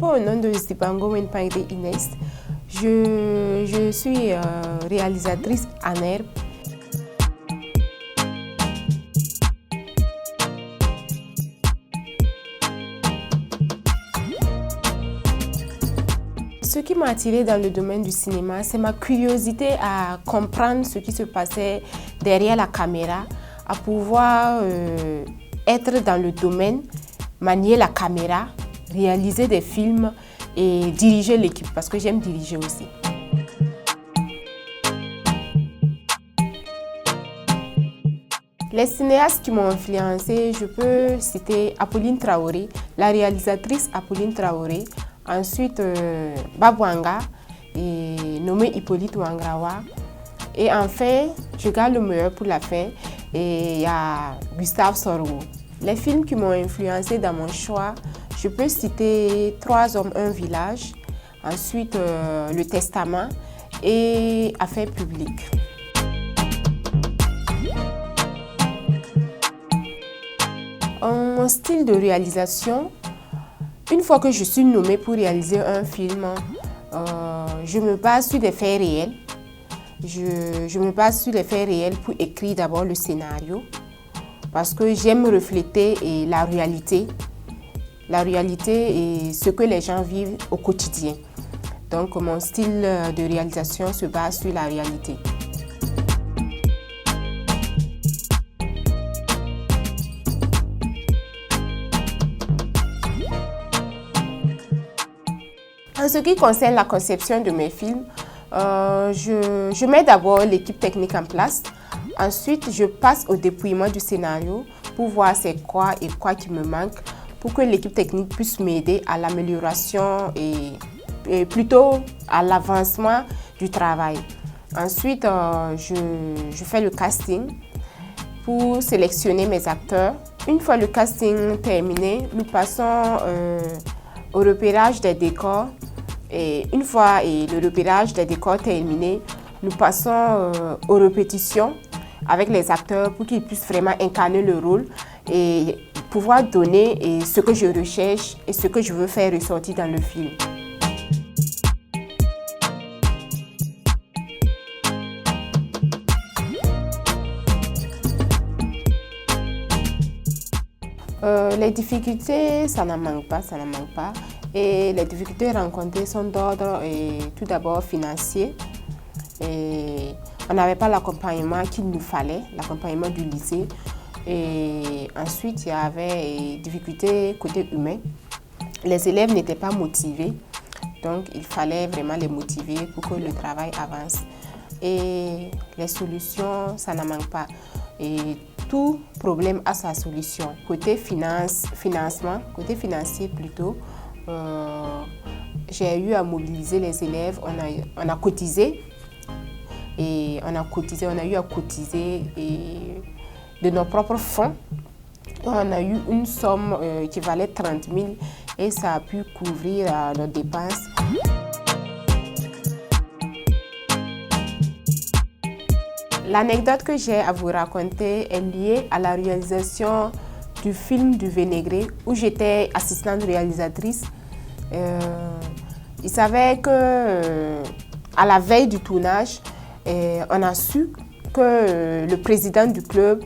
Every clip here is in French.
porto o nom de Zibango Wenpangde Inès. Je suis réalisatrice en herbe. Ce qui m'a attirée dans le domaine du cinéma, c'est ma curiosité à comprendre ce qui se passait derrière la caméra, à pouvoir être dans le domaine, manier la caméra, réaliser des films et diriger l'équipe, parce que j'aime diriger aussi. Les cinéastes qui m'ont influencée, je peux citer Apolline Traoré, la réalisatrice Apolline Traoré, ensuite Babouanga, et nommé Hippolyte Ouangrawa. Et enfin, je garde le meilleur pour la fin, et il y a Gustave Sorgho. Les films qui m'ont influencé dans mon choix, je peux citer 3 hommes, 1 village, ensuite Le Testament et Affaires publiques. Mon style de réalisation, une fois que je suis nommée pour réaliser un film, je me base sur des faits réels. Je me base sur les faits réels pour écrire d'abord le scénario parce que j'aime refléter la réalité et ce que les gens vivent au quotidien. Donc mon style de réalisation se base sur la réalité. En ce qui concerne la conception de mes films, je mets d'abord l'équipe technique en place. Ensuite, je passe au dépouillement du scénario pour voir c'est quoi et quoi qui me manque pour que l'équipe technique puisse m'aider à l'amélioration et plutôt à l'avancement du travail. Ensuite, je fais le casting pour sélectionner mes acteurs. Une fois le casting terminé, nous passons au repérage des décors. Et une fois le repérage des décors terminé, nous passons aux répétitions avec les acteurs pour qu'ils puissent vraiment incarner le rôle et pouvoir donner ce que je recherche et ce que je veux faire ressortir dans le film. Les difficultés, ça n'en manque pas. Et les difficultés rencontrées sont d'ordre tout d'abord financier. Et on n'avait pas l'accompagnement qu'il nous fallait, l'accompagnement du lycée. Et ensuite, il y avait des difficultés côté humain. Les élèves n'étaient pas motivés, donc il fallait vraiment les motiver pour que le travail avance. Et les solutions, ça n'en manque pas. Et tout problème a sa solution. Côté financement, côté financier plutôt, j'ai eu à mobiliser les élèves, on a cotisé et on a eu à cotiser de nos propres fonds. On a eu une somme qui valait 30 000 et ça a pu couvrir nos dépenses. L'anecdote que j'ai à vous raconter est liée à la réalisation du film du Vénégré où j'étais assistante réalisatrice. Il s'avère que à la veille du tournage, on a su que le président du club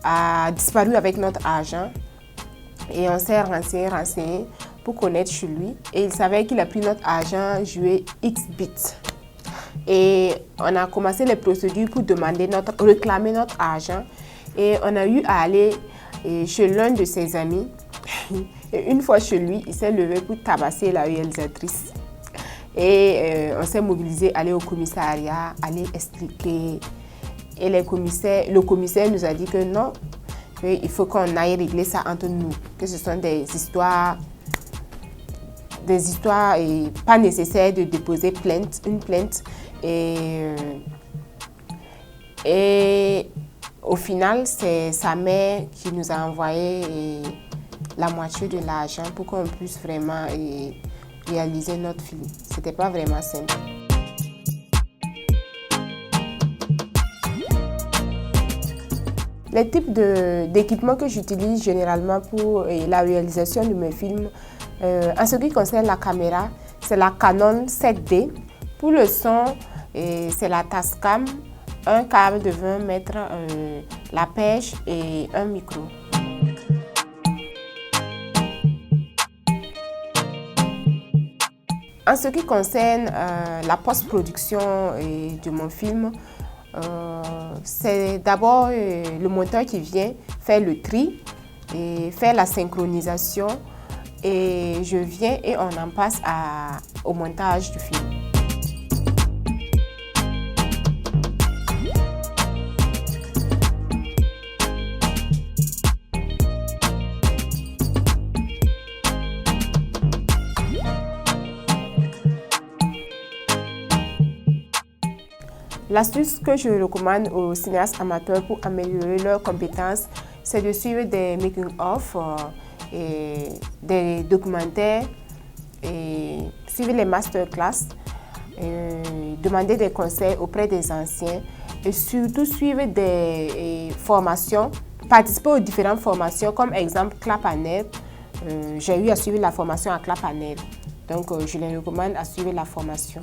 a disparu avec notre agent et on s'est renseigné pour connaître chez lui. Et il savait qu'il a pris notre agent jouer X-Bit. Et on a commencé les procédures pour réclamer notre argent. Et on a eu à aller chez l'un de ses amis. Et une fois chez lui, il s'est levé pour tabasser la réalisatrice. Et on s'est mobilisé, aller au commissariat, aller expliquer. Et le commissaire nous a dit que non, il faut qu'on aille régler ça entre nous. Que ce sont des histoires et pas nécessaire de déposer une plainte. Et au final, c'est sa mère qui nous a envoyé la moitié de l'argent pour qu'on puisse vraiment réaliser notre film. C'était pas vraiment simple. Les types d'équipements que j'utilise généralement pour la réalisation de mes films, En ce qui concerne la caméra, c'est la Canon 7D. Pour le son, c'est la Tascam, un câble de 20 mètres, la pêche et un micro. En ce qui concerne la post-production de mon film, c'est d'abord le monteur qui vient faire le tri et faire la synchronisation, et je viens et on en passe au montage du film. L'astuce que je recommande aux cinéastes amateurs pour améliorer leurs compétences, c'est de suivre des making-of, des documentaires, et suivre les masterclass, demander des conseils auprès des anciens et surtout suivre des formations, participer aux différentes formations comme exemple Clapanel. J'ai eu à suivre la formation à Clapanel, donc je les recommande à suivre la formation.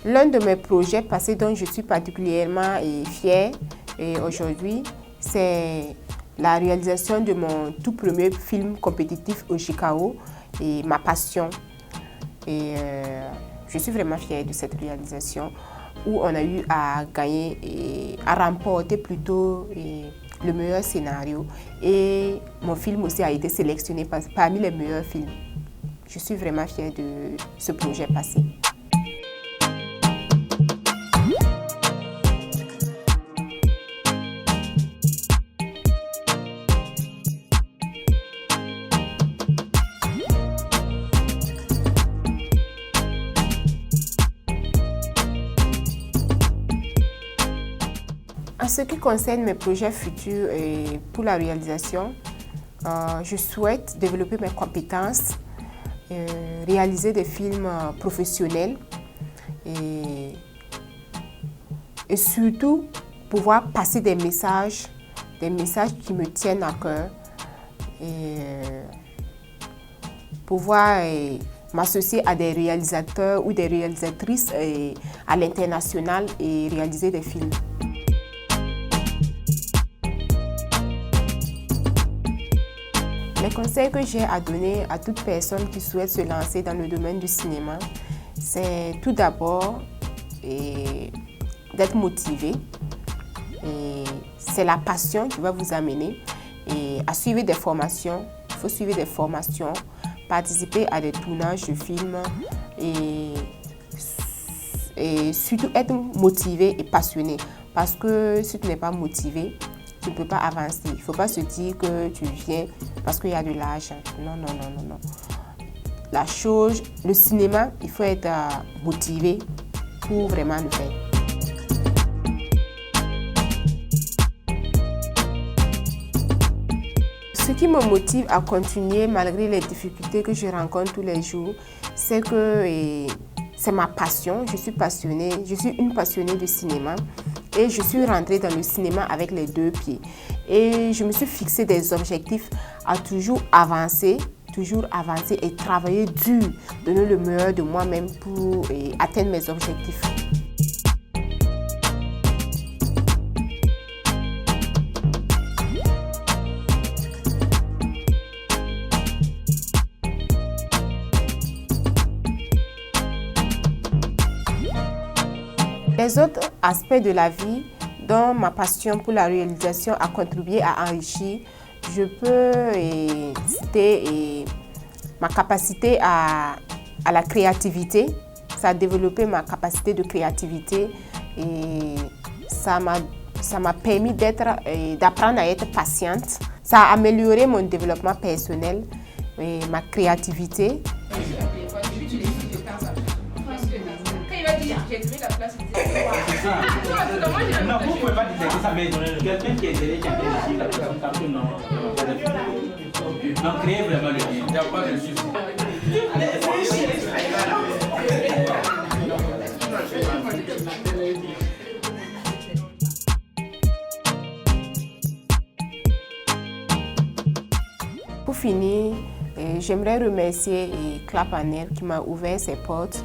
L'un de mes projets passés dont je suis particulièrement fière aujourd'hui, c'est la réalisation de mon tout premier film compétitif au Chicago et Ma Passion. Je suis vraiment fière de cette réalisation où on a eu à gagner et à remporter plutôt le meilleur scénario. Et mon film aussi a été sélectionné parmi les meilleurs films. Je suis vraiment fière de ce projet passé. En ce qui concerne mes projets futurs et pour la réalisation, je souhaite développer mes compétences, réaliser des films professionnels et surtout pouvoir passer des messages qui me tiennent à cœur et pouvoir m'associer à des réalisateurs ou des réalisatrices à l'international et réaliser des films. Les conseils que j'ai à donner à toute personne qui souhaite se lancer dans le domaine du cinéma, c'est tout d'abord d'être motivé. C'est la passion qui va vous amener à suivre des formations. Il faut suivre des formations, participer à des tournages de films et surtout être motivé et passionné. Parce que si tu n'es pas motivé, tu ne peux pas avancer. Il ne faut pas se dire que tu viens parce qu'il y a de l'argent. Non, non, non, non, non. La chose, le cinéma, il faut être motivé pour vraiment le faire. Ce qui me motive à continuer malgré les difficultés que je rencontre tous les jours, c'est que c'est ma passion. Je suis passionnée, je suis une passionnée de cinéma. Et je suis rentrée dans le cinéma avec les deux pieds. Et je me suis fixé des objectifs à toujours avancer et travailler dur, donner le meilleur de moi-même pour atteindre mes objectifs. Les autres aspects de la vie dont ma passion pour la réalisation a contribué à enrichir, je peux citer ma capacité à la créativité. Ça a développé ma capacité de créativité et ça m'a permis d'apprendre à être patiente. Ça a amélioré mon développement personnel et ma créativité. J'ai trouvé la place. Non, vous ne pouvez pas dire ça, mais quelqu'un qui est derrière qui a dit la personne comme non. Non, créez vraiment le lien. Il n'y a pas de souci. finir, j'aimerais remercier Clapaner qui m'a ouvert ses portes,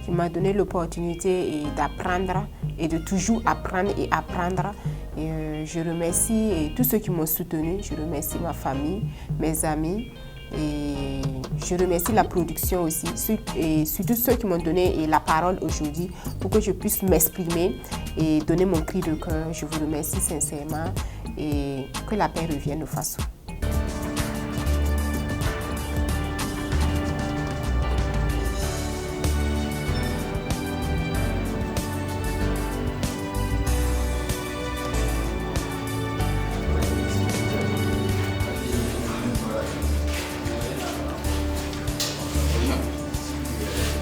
qui m'a donné l'opportunité d'apprendre et de toujours apprendre et apprendre. Je remercie tous ceux qui m'ont soutenu, je remercie ma famille, mes amis et je remercie la production aussi, et surtout ceux qui m'ont donné la parole aujourd'hui pour que je puisse m'exprimer et donner mon cri de cœur. Je vous remercie sincèrement et que la paix revienne aux façons.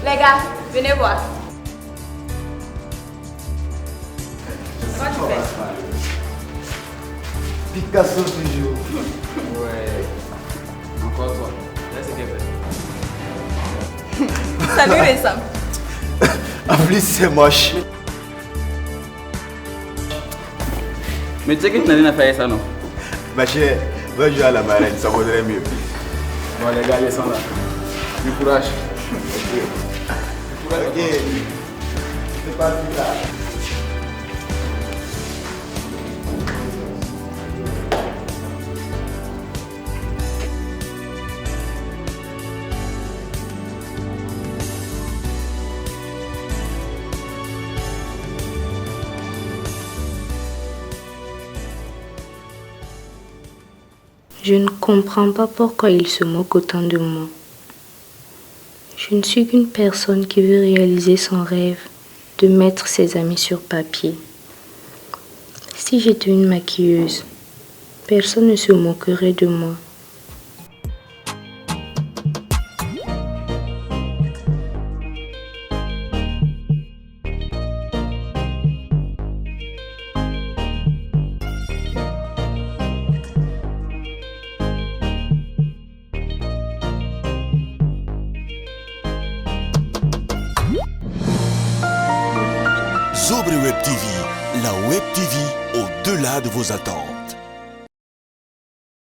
Les gars, venez voir. Comment tu fais? Picasso toujours. Ouais. Encore toi. Là, c'est qu'elle fait. Salut les Sam. En plus, c'est moche. Mais tu sais que tu n'as rien à faire ça, non? Ma chère, va jouer à la marraine, ça vaudrait mieux. Bon, les gars, ils sont là. Du courage. Ok. C'est parti là. Je ne comprends pas pourquoi il se moque autant de moi. Je ne suis qu'une personne qui veut réaliser son rêve de mettre ses amis sur papier. Si j'étais une maquilleuse, personne ne se moquerait de moi. Sobre Web TV, la Web TV au-delà de vos attentes.